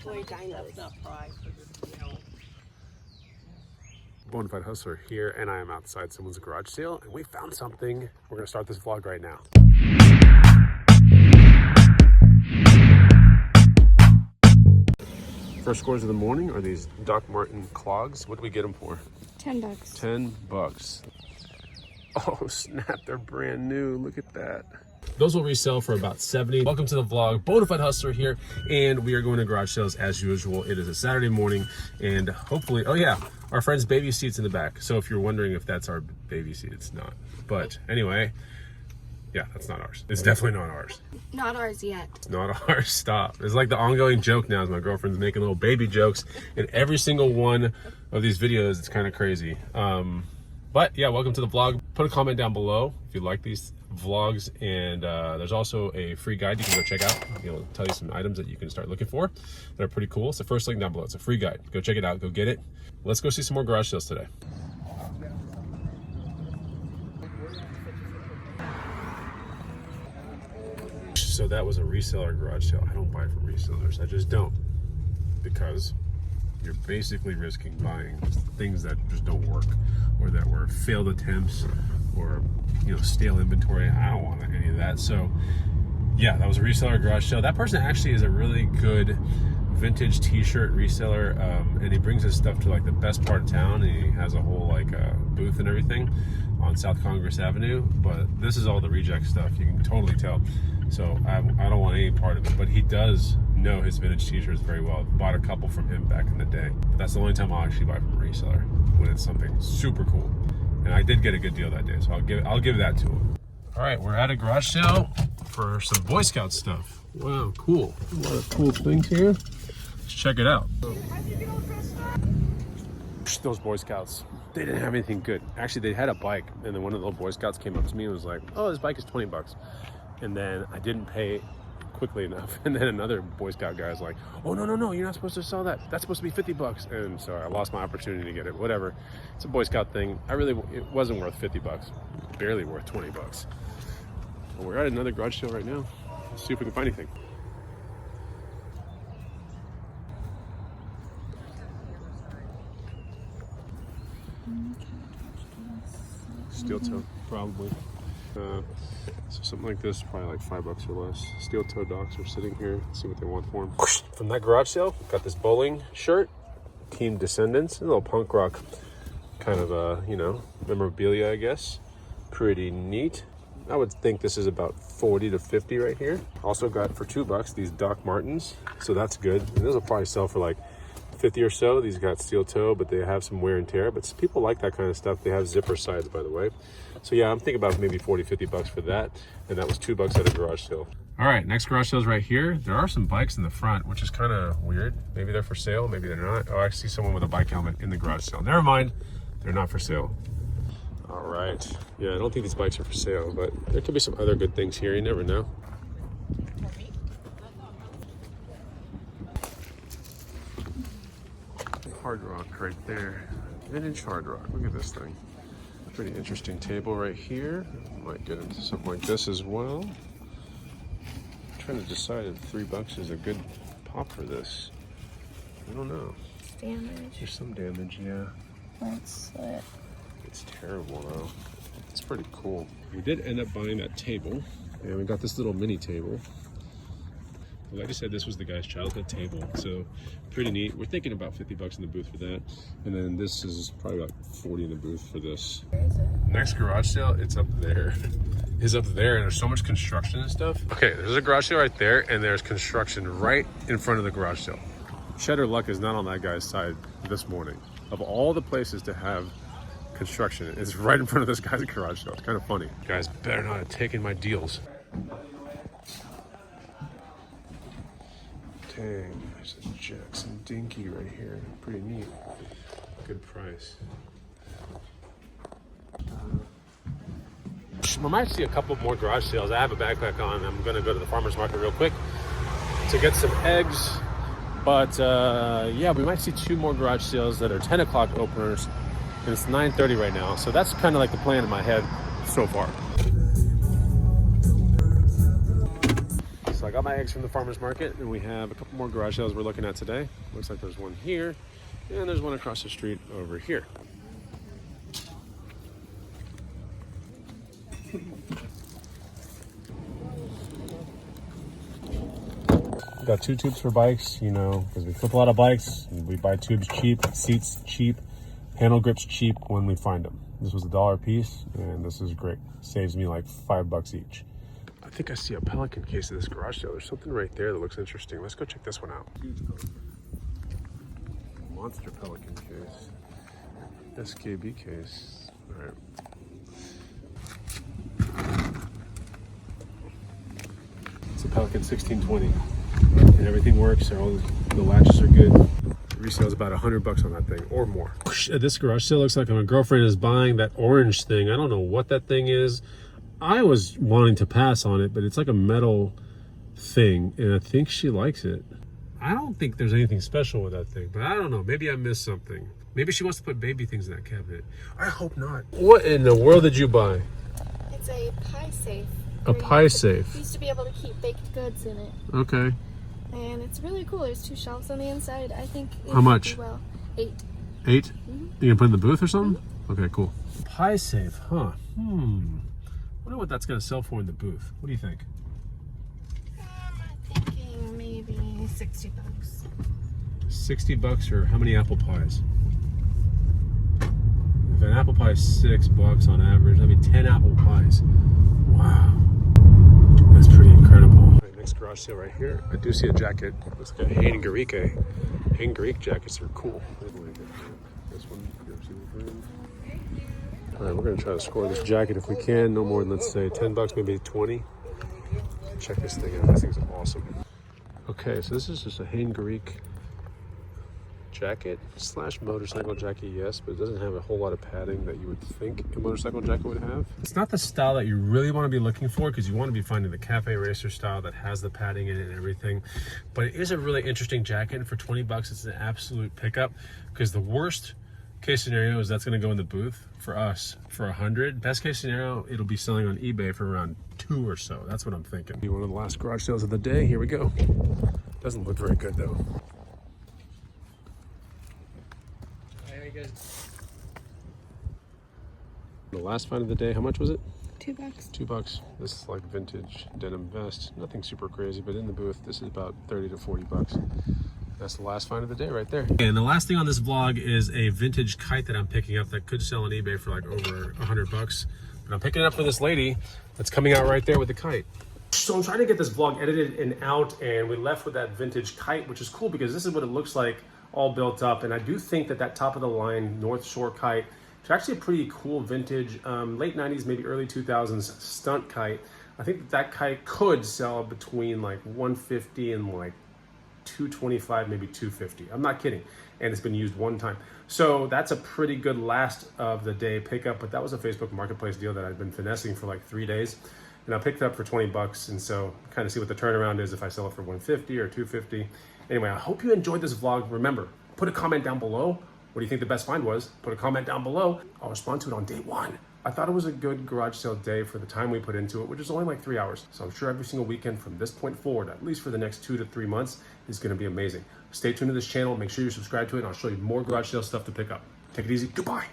toy dinos. That's not pride for the, you know. Bonafide Hustler here, and I am outside someone's garage sale, and we found something. We're gonna start this vlog right now. First scores of the morning are these Doc Martin clogs. What do we get them for? $10. $10. Oh snap, they're brand new. Look at that. Those will resell for about $70. Welcome to the vlog. Bonafide Hustler here, and we are going to garage sales as usual. It is a Saturday morning, and hopefully, oh yeah, our friend's baby seat's in the back. So if you're wondering if that's our baby seat, it's not. But anyway, yeah, that's not ours. It's definitely not ours. Not ours yet. It's not ours. Stop. It's like the ongoing joke now is my girlfriend's making little baby jokes in every single one of these videos. It's kind of crazy. But yeah, welcome to the vlog. Put a comment down below if you like these vlogs, and there's also a free guide you can go check out. It'll tell you some items that you can start looking for that are pretty cool. It's the first link down below. It's a free guide. Go check it out. Go get it. Let's go see some more garage sales today. So that was a reseller garage sale. I don't buy from resellers. I just don't, because you're basically risking buying things that just don't work, or that were failed attempts, or stale inventory. I don't want any of that. So yeah, that was a reseller garage sale. That person actually is a really good vintage t-shirt reseller, and he brings his stuff to like the best part of town, and he has a whole booth and everything on South Congress Avenue. But this is all the reject stuff, you can totally tell. So I don't want any part of it, but he does know his vintage t-shirts very well. Bought a couple from him back in the day. But that's the only time I'll actually buy from a reseller, when it's something super cool. And I did get a good deal that day, so I'll give that to him. All right, we're at a garage sale for some Boy Scout stuff. Wow, cool. A lot of cool things here. Let's check it out. Those Boy Scouts, they didn't have anything good. Actually, they had a bike, and then one of the little Boy Scouts came up to me and was like, "Oh, this bike is 20 bucks." And then I didn't pay quickly enough. And then another Boy Scout guy is like, "Oh, no, you're not supposed to sell that. That's supposed to be 50 bucks. And so I lost my opportunity to get it. Whatever. It's a Boy Scout thing. It wasn't worth 50 bucks. Barely worth 20 bucks. Well, we're at another garage sale right now. Let's see if we can find anything. Steel toe, probably. So something like this, probably like $5 or less. Steel toe docks are sitting here. Let's see what they want for them. From that garage sale, got this bowling shirt, Team Descendants, a little punk rock kind of memorabilia, I guess. Pretty neat. I would think this is about 40 to 50 right here. Also got for $2 these Doc Martens, so that's good. And those will probably sell for like 50 or so. These got steel toe, but they have some wear and tear. But people like that kind of stuff. They have zipper sides, by the way. So yeah, I'm thinking about maybe 40, 50 bucks for that. And that was $2 at a garage sale. All right, next garage sale is right here. There are some bikes in the front, which is kind of weird. Maybe they're for sale, maybe they're not. Oh, I see someone with a bike helmet in the garage sale. Never mind, they're not for sale. All right, yeah, I don't think these bikes are for sale, but there could be some other good things here. You never know. Hard rock right there. Vintage hard rock. Look at this thing. Pretty interesting table right here. Might get into something like this as well. I'm trying to decide if $3 is a good pop for this. I don't know. It's damaged. There's some damage, yeah. That's it. It's terrible though. It's pretty cool. We did end up buying that table, and we got this little mini table. Like I said, this was the guy's childhood table, so pretty neat. We're thinking about 50 bucks in the booth for that, and then this is probably about 40 in the booth for this. Where is it? Next garage sale, it's up there. It's up there, and there's so much construction and stuff. Okay, there's a garage sale right there, and there's construction right in front of the garage sale. Cheddar luck is not on that guy's side this morning. Of all the places to have construction, it's right in front of this guy's garage sale. It's kind of funny. You guys better not have taken my deals. Dang, there's a Jackson Dinky right here. Pretty neat. Good price. We might see a couple more garage sales. I have a backpack on. I'm gonna go to the farmer's market real quick to get some eggs. But yeah, we might see 2 more garage sales that are 10 o'clock openers. And it's 9:30 right now. So that's kind of like the plan in my head so far. So So I got my eggs from the farmer's market, and we have a couple more garage sales we're looking at today. Looks like there's one here, and there's one across the street over here. Got 2 tubes for bikes, you know, because we flip a lot of bikes. We buy tubes cheap, seats cheap, handle grips cheap when we find them. This was $1 a piece, and this is great. Saves me like $5 each. I think I see a Pelican case at this garage sale. There's something right there that looks interesting. Let's go check this one out. Monster Pelican case. SKB case. All right. It's a Pelican 1620. And everything works. All the latches are good. Resale's about $100 on that thing or more. This garage sale looks like my girlfriend is buying that orange thing. I don't know what that thing is. I was wanting to pass on it, but it's like a metal thing, and I think she likes it. I don't think there's anything special with that thing, but I don't know. Maybe I missed something. Maybe she wants to put baby things in that cabinet. I hope not. What in the world did you buy? It's a pie safe. A pie safe. You used to be able to keep baked goods in it. Okay. And it's really cool. There's 2 shelves on the inside. I think it How much? do well. 8. 8? Mm-hmm. You gonna put it in the booth or something? Mm-hmm. Okay, cool. Pie safe, huh? Wonder what that's gonna sell for in the booth. What do you think? I'm thinking maybe $60. $60 or how many apple pies? If an apple pie is $6 on average, that'd be 10 apple pies. Wow. That's pretty incredible. All right, next garage sale right here. I do see a jacket. Looks like a Hangarique jackets are cool. This one, all right, we're gonna try to score this jacket if we can. No more than, let's say, $10, maybe 20. Check this thing out. This thing's awesome. Okay, so this is just a Hangarique jacket / motorcycle jacket, yes, but it doesn't have a whole lot of padding that you would think a motorcycle jacket would have. It's not the style that you really want to be looking for, because you want to be finding the cafe racer style that has the padding in it and everything. But it is a really interesting jacket, and for $20 it's an absolute pickup, because the worst case scenario is that's going to go in the booth for us for 100. Best case scenario, it'll be selling on eBay for around 2 or so. That's what I'm thinking. One of the last garage sales of the day. Here we go. Doesn't look very good though. The last find of the day, how much was it? $2. $2. This is like vintage denim vest. Nothing super crazy, but in the booth, this is about $30 to $40. That's the last find of the day right there. And the last thing on this vlog is a vintage kite that I'm picking up that could sell on eBay for like over $100. But I'm picking it up for this lady that's coming out right there with the kite. So I'm trying to get this vlog edited and out, and we left with that vintage kite, which is cool because this is what it looks like all built up. And I do think that top of the line North Shore kite is actually a pretty cool vintage late 90s, maybe early 2000s stunt kite. I think that kite could sell between like 150 and like 225, maybe 250. I'm not kidding. And it's been used one time. So that's a pretty good last of the day pickup, but that was a Facebook Marketplace deal that I've been finessing for like 3 days. And I picked it up for $20, and so kind of see what the turnaround is if I sell it for 150 or 250. Anyway, I hope you enjoyed this vlog. Remember, put a comment down below. What do you think the best find was? Put a comment down below. I'll respond to it on day 1. I thought it was a good garage sale day for the time we put into it, which is only like 3 hours. So I'm sure every single weekend from this point forward, at least for the next 2 to 3 months, is gonna be amazing. Stay tuned to this channel. Make sure you're subscribed to it, and I'll show you more garage sale stuff to pick up. Take it easy. Goodbye.